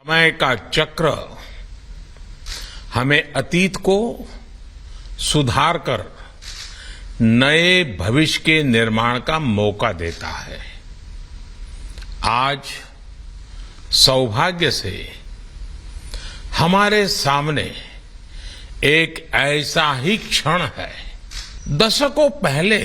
समय का चक्र हमें अतीत को सुधार कर नए भविष्य के निर्माण का मौका देता है। आज सौभाग्य से हमारे सामने एक ऐसा ही क्षण है। दशकों पहले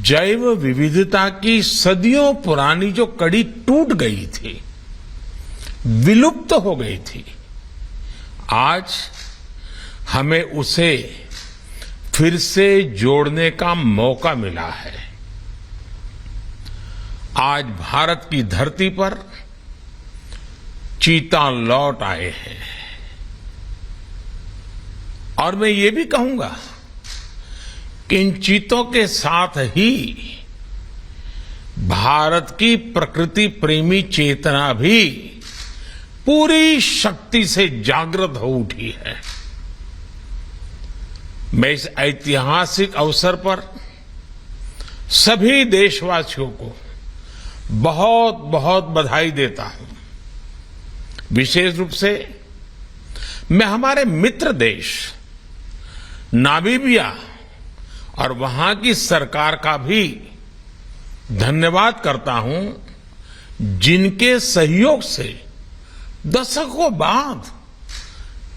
जैव विविधता की सदियों पुरानी जो कड़ी टूट गई थी, विलुप्त हो गई थी, आज हमें उसे फिर से जोड़ने का मौका मिला है। आज भारत की धरती पर चीता लौट आए हैं और मैं ये भी कहूंगा कि इन चीतों के साथ ही भारत की प्रकृति प्रेमी चेतना भी पूरी शक्ति से जागृत हो उठी है। मैं इस ऐतिहासिक अवसर पर सभी देशवासियों को बहुत बहुत बधाई देता हूं। विशेष रूप से मैं हमारे मित्र देश नामीबिया और वहां की सरकार का भी धन्यवाद करता हूं, जिनके सहयोग से दशकों बाद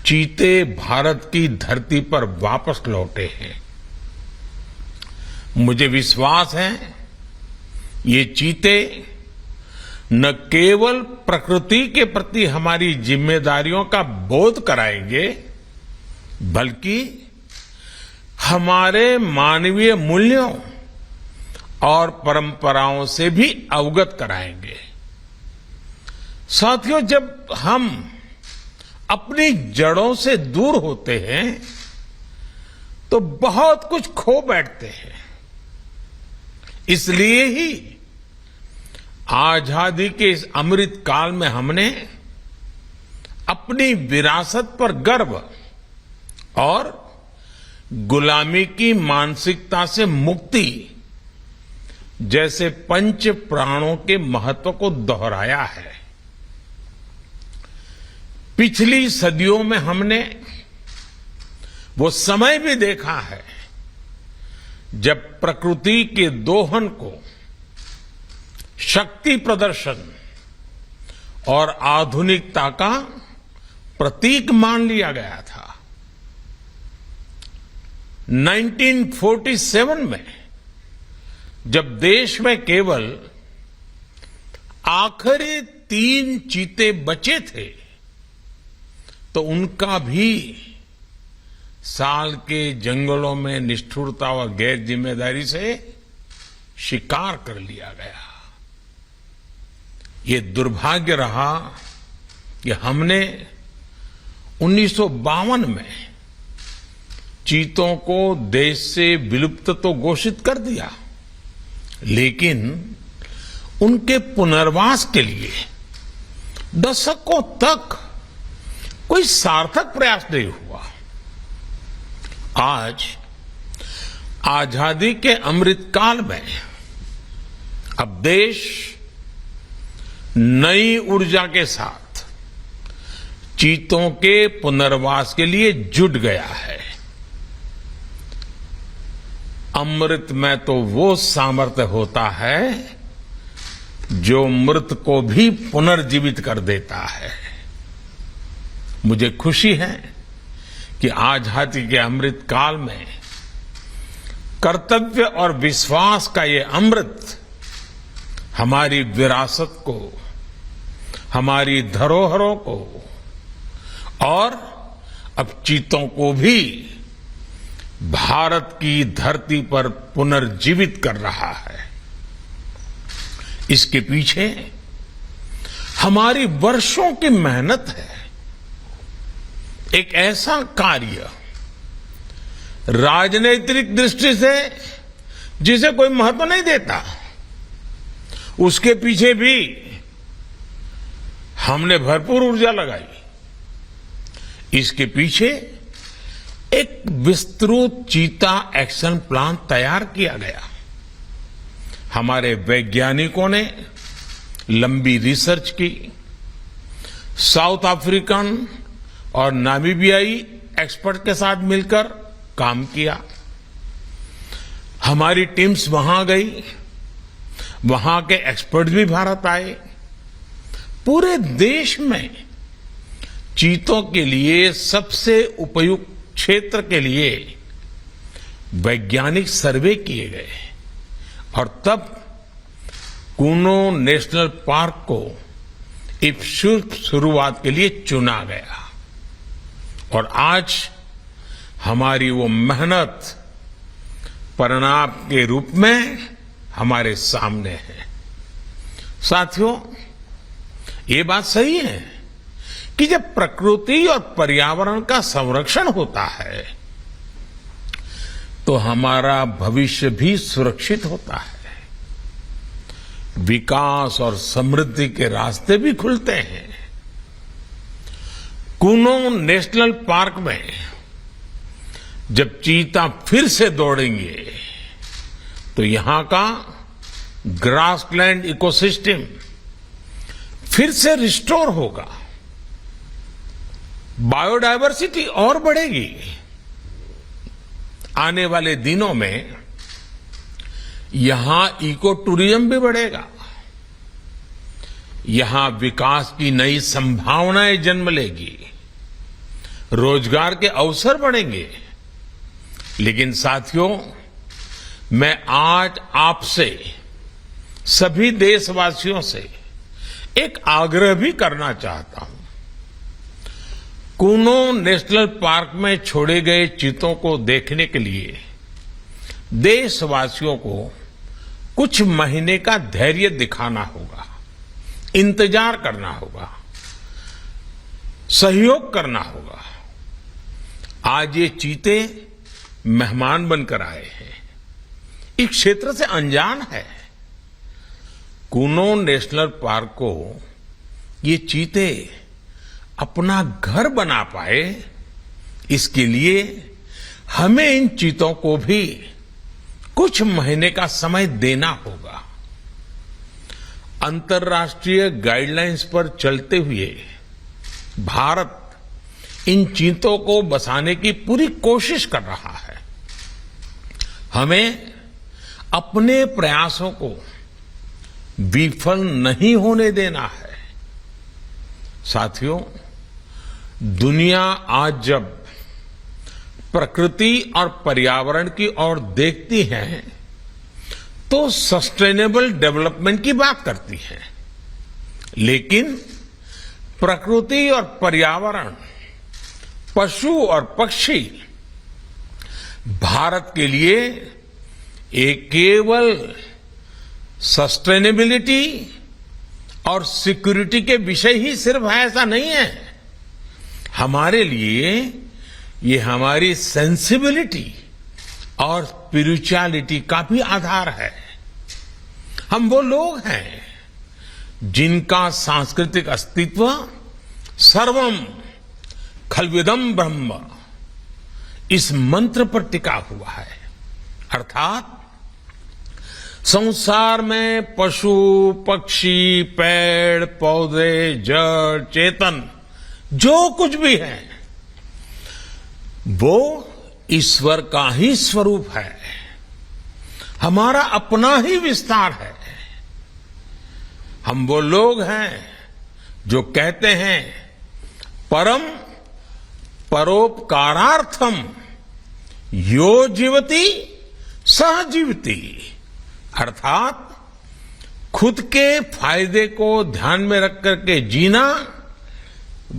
चीते भारत की धरती पर वापस लौटे हैं। मुझे विश्वास है ये चीते न केवल प्रकृति के प्रति हमारी जिम्मेदारियों का बोध कराएंगे, बल्कि हमारे मानवीय मूल्यों और परंपराओं से भी अवगत कराएंगे। साथियों, जब हम अपनी जड़ों से दूर होते हैं तो बहुत कुछ खो बैठते हैं। इसलिए ही आजादी के इस अमृत काल में हमने अपनी विरासत पर गर्व और गुलामी की मानसिकता से मुक्ति जैसे पंच प्राणों के महत्व को दोहराया है। पिछली सदियों में हमने वो समय भी देखा है जब प्रकृति के दोहन को शक्ति प्रदर्शन और आधुनिकता का प्रतीक मान लिया गया था। 1947 में जब देश में केवल आखिरी 3 चीते बचे थे तो उनका भी साल के जंगलों में निष्ठुरता और गैर जिम्मेदारी से शिकार कर लिया गया। ये दुर्भाग्य रहा कि हमने 1952 में चीतों को देश से विलुप्त तो घोषित कर दिया, लेकिन उनके पुनर्वास के लिए दशकों तक कोई सार्थक प्रयास नहीं हुआ। आज आजादी के अमृत काल में अब देश नई ऊर्जा के साथ चीतों के पुनर्वास के लिए जुट गया है। अमृत में तो वो सामर्थ्य होता है जो मृत को भी पुनर्जीवित कर देता है। मुझे खुशी है कि आजादी के अमृत काल में कर्तव्य और विश्वास का ये अमृत हमारी विरासत को, हमारी धरोहरों को और अब चीतों को भी भारत की धरती पर पुनर्जीवित कर रहा है। इसके पीछे हमारी वर्षों की मेहनत है। एक ऐसा कार्य राजनीतिक दृष्टि से जिसे कोई महत्व नहीं देता, उसके पीछे भी हमने भरपूर ऊर्जा लगाई। इसके पीछे एक विस्तृत चीता एक्शन प्लान तैयार किया गया। हमारे वैज्ञानिकों ने लंबी रिसर्च की, साउथ अफ्रीकन और नामीबियाई एक्सपर्ट के साथ मिलकर काम किया। हमारी टीम्स वहां गई, वहां के एक्सपर्ट भी भारत आए। पूरे देश में चीतों के लिए सबसे उपयुक्त क्षेत्र के लिए वैज्ञानिक सर्वे किए गए और तब कूनो नेशनल पार्क को एक शुरुआत के लिए चुना गया। और आज हमारी वो मेहनत परिणाम के रूप में हमारे सामने है। साथियों, ये बात सही है कि जब प्रकृति और पर्यावरण का संरक्षण होता है तो हमारा भविष्य भी सुरक्षित होता है, विकास और समृद्धि के रास्ते भी खुलते हैं। कूनो नेशनल पार्क में जब चीता फिर से दौड़ेंगे तो यहां का ग्रासलैंड इकोसिस्टम फिर से रिस्टोर होगा, बायोडायवर्सिटी और बढ़ेगी। आने वाले दिनों में यहां इको टूरिज्म भी बढ़ेगा, यहां विकास की नई संभावनाएं जन्म लेगी, रोजगार के अवसर बढ़ेंगे। लेकिन साथियों, मैं आज आपसे सभी देशवासियों से एक आग्रह भी करना चाहता हूं। कूनो नेशनल पार्क में छोड़े गए चीतों को देखने के लिए देशवासियों को कुछ महीने का धैर्य दिखाना होगा, इंतजार करना होगा, सहयोग करना होगा। आज ये चीते मेहमान बनकर आए हैं, इस क्षेत्र से अनजान है। कूनो नेशनल पार्क को ये चीते अपना घर बना पाए, इसके लिए हमें इन चीतों को भी कुछ महीने का समय देना होगा। अंतर्राष्ट्रीय गाइडलाइंस पर चलते हुए भारत इन चीतों को बसाने की पूरी कोशिश कर रहा है। हमें अपने प्रयासों को विफल नहीं होने देना है। साथियों, दुनिया आज जब प्रकृति और पर्यावरण की ओर देखती है तो सस्टेनेबल डेवलपमेंट की बात करती है, लेकिन प्रकृति और पर्यावरण, पशु और पक्षी भारत के लिए एक केवल सस्टेनेबिलिटी और सिक्योरिटी के विषय ही सिर्फ है, ऐसा नहीं है। हमारे लिए ये हमारी सेंसिबिलिटी और स्पिरिचुअलिटी का भी आधार है। हम वो लोग हैं जिनका सांस्कृतिक अस्तित्व सर्वम खलविदम ब्रह्म इस मंत्र पर टिका हुआ है। अर्थात संसार में पशु, पक्षी, पेड़, पौधे, जड़, चेतन जो कुछ भी है वो ईश्वर का ही स्वरूप है, हमारा अपना ही विस्तार है। हम वो लोग हैं जो कहते हैं परम परोपकारार्थम यो जीवति सह जीवति, अर्थात खुद के फायदे को ध्यान में रख करके जीना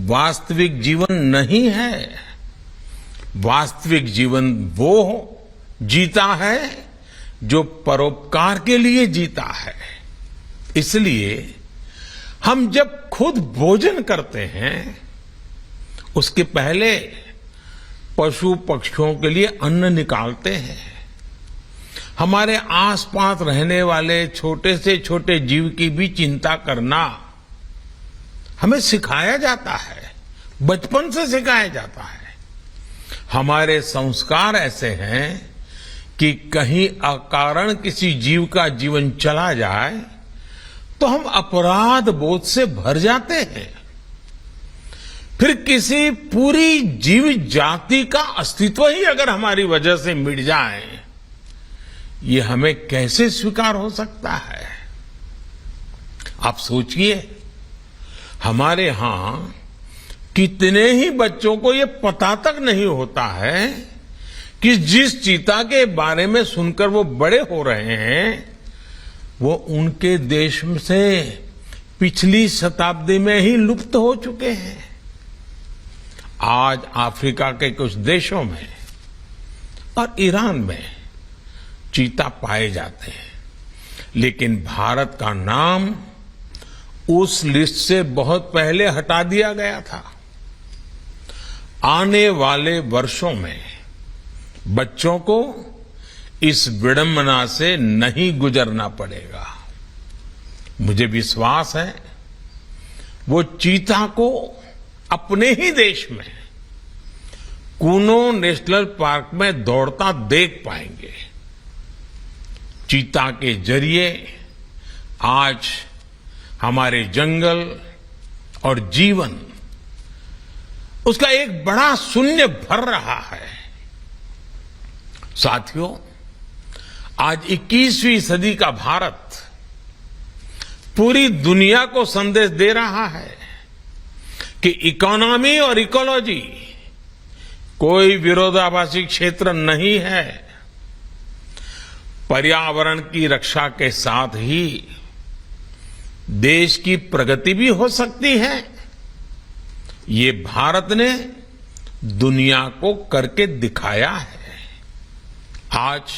वास्तविक जीवन नहीं है। वास्तविक जीवन वो जीता है जो परोपकार के लिए जीता है। इसलिए हम जब खुद भोजन करते हैं उसके पहले पशु पक्षियों के लिए अन्न निकालते हैं। हमारे आसपास रहने वाले छोटे से छोटे जीव की भी चिंता करना हमें सिखाया जाता है, बचपन से सिखाया जाता है। हमारे संस्कार ऐसे हैं कि कहीं अकारण किसी जीव का जीवन चला जाए तो हम अपराध बोध से भर जाते हैं। फिर किसी पूरी जीवित जाति का अस्तित्व ही अगर हमारी वजह से मिट जाए, ये हमें कैसे स्वीकार हो सकता है? आप सोचिए, हमारे यहां कितने ही बच्चों को ये पता तक नहीं होता है कि जिस चीता के बारे में सुनकर वो बड़े हो रहे हैं, वो उनके देश से पिछली शताब्दी में ही लुप्त हो चुके हैं। आज अफ्रीका के कुछ देशों में और ईरान में चीता पाए जाते हैं, लेकिन भारत का नाम उस लिस्ट से बहुत पहले हटा दिया गया था। आने वाले वर्षों में बच्चों को इस विडंबना से नहीं गुजरना पड़ेगा। मुझे विश्वास है वो चीता को अपने ही देश में कूनो नेशनल पार्क में दौड़ता देख पाएंगे। चीता के जरिए आज हमारे जंगल और जीवन, उसका एक बड़ा शून्य भर रहा है। साथियों, आज 21वीं सदी का भारत पूरी दुनिया को संदेश दे रहा है कि इकोनॉमी और इकोलॉजी कोई विरोधाभासी क्षेत्र नहीं है। पर्यावरण की रक्षा के साथ ही देश की प्रगति भी हो सकती है। ये भारत ने दुनिया को करके दिखाया है। आज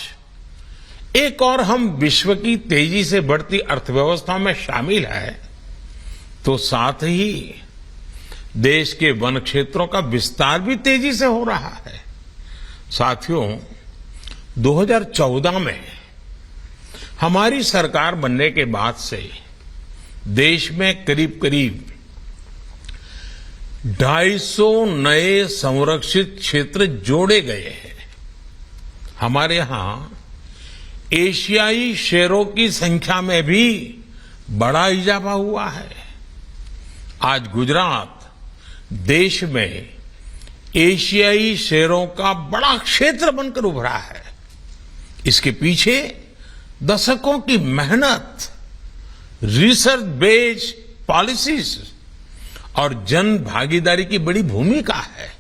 एक और हम विश्व की तेजी से बढ़ती अर्थव्यवस्था में शामिल है, तो साथ ही देश के वन क्षेत्रों का विस्तार भी तेजी से हो रहा है। साथियों, 2014 में हमारी सरकार बनने के बाद से देश में करीब करीब 250 नए संरक्षित क्षेत्र जोड़े गए हैं। हमारे यहां एशियाई शेरों की संख्या में भी बड़ा इजाफा हुआ है। आज गुजरात देश में एशियाई शेरों का बड़ा क्षेत्र बनकर उभरा है। इसके पीछे दशकों की मेहनत, रिसर्च बेस्ड पॉलिसीज और जन भागीदारी की बड़ी भूमिका है।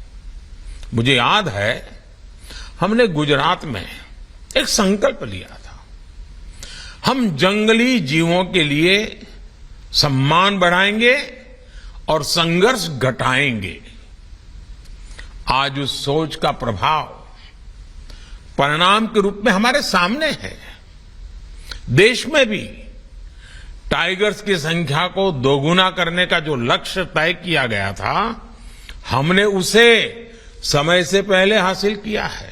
मुझे याद है, हमने गुजरात में एक संकल्प लिया था, हम जंगली जीवों के लिए सम्मान बढ़ाएंगे और संघर्ष घटाएंगे। आज उस सोच का प्रभाव परिणाम के रूप में हमारे सामने है। देश में भी टाइगर्स की संख्या को दोगुना करने का जो लक्ष्य तय किया गया था, हमने उसे समय से पहले हासिल किया है।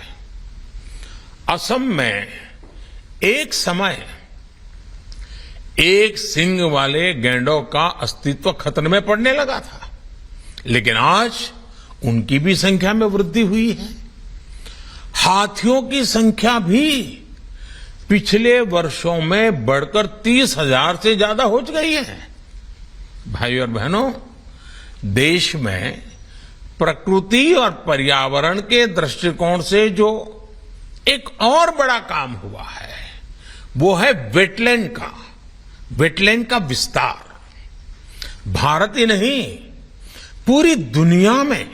असम में एक समय एक सींग वाले गैंडों का अस्तित्व खतरे में पड़ने लगा था, लेकिन आज उनकी भी संख्या में वृद्धि हुई है। हाथियों की संख्या भी पिछले वर्षों में बढ़कर 30,000 से ज्यादा हो गई है। भाइयों और बहनों, देश में प्रकृति और पर्यावरण के दृष्टिकोण से जो एक और बड़ा काम हुआ है, वो है वेटलैंड का विस्तार। भारत ही नहीं, पूरी दुनिया में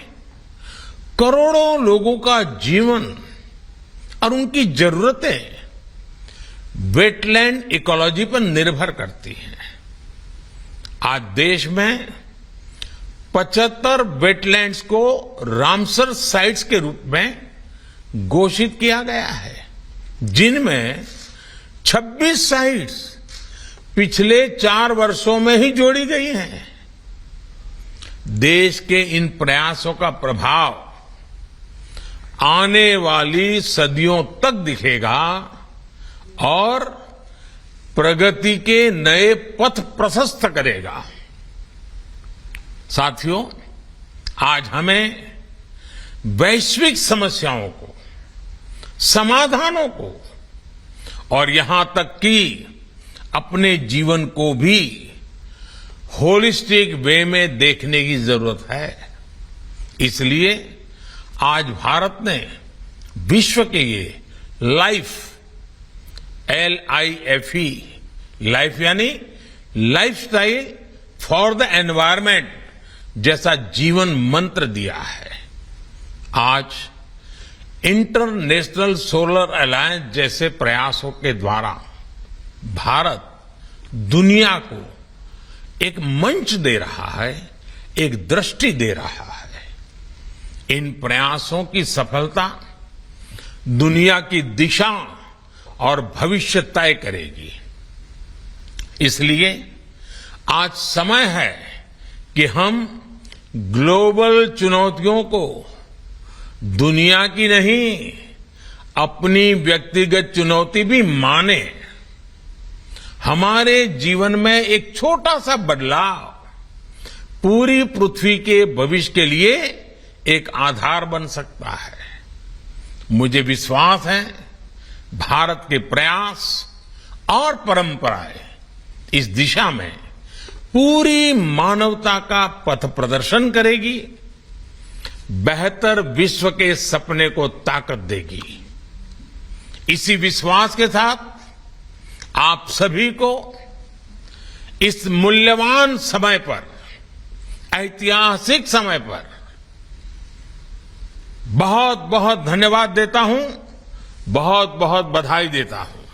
करोड़ों लोगों का जीवन और उनकी जरूरतें वेटलैंड इकोलॉजी पर निर्भर करती हैं। आज देश में 75 वेटलैंड्स को रामसर साइट्स के रूप में घोषित किया गया है, जिनमें 26 साइट्स पिछले 4 वर्षों में ही जोड़ी गई हैं। देश के इन प्रयासों का प्रभाव आने वाली सदियों तक दिखेगा और प्रगति के नए पथ प्रशस्त करेगा। साथियों, आज हमें वैश्विक समस्याओं को, समाधानों को और यहां तक कि अपने जीवन को भी होलिस्टिक वे में देखने की जरूरत है। इसलिए आज भारत ने विश्व के ये लाइफ LIFE लाइफ यानी लाइफस्टाइल फॉर द एनवायरमेंट जैसा जीवन मंत्र दिया है। आज इंटरनेशनल सोलर अलायंस जैसे प्रयासों के द्वारा भारत दुनिया को एक मंच दे रहा है, एक दृष्टि दे रहा है। इन प्रयासों की सफलता दुनिया की दिशा और भविष्य तय करेगी। इसलिए आज समय है कि हम ग्लोबल चुनौतियों को दुनिया की नहीं, अपनी व्यक्तिगत चुनौती भी माने। हमारे जीवन में एक छोटा सा बदलाव पूरी पृथ्वी के भविष्य के लिए एक आधार बन सकता है। मुझे विश्वास है भारत के प्रयास और परंपराएं इस दिशा में पूरी मानवता का पथ प्रदर्शन करेगी, बेहतर विश्व के सपने को ताकत देगी। इसी विश्वास के साथ आप सभी को इस मूल्यवान समय पर, ऐतिहासिक समय पर बहुत बहुत धन्यवाद देता हूं, बहुत बहुत बधाई देता हूं।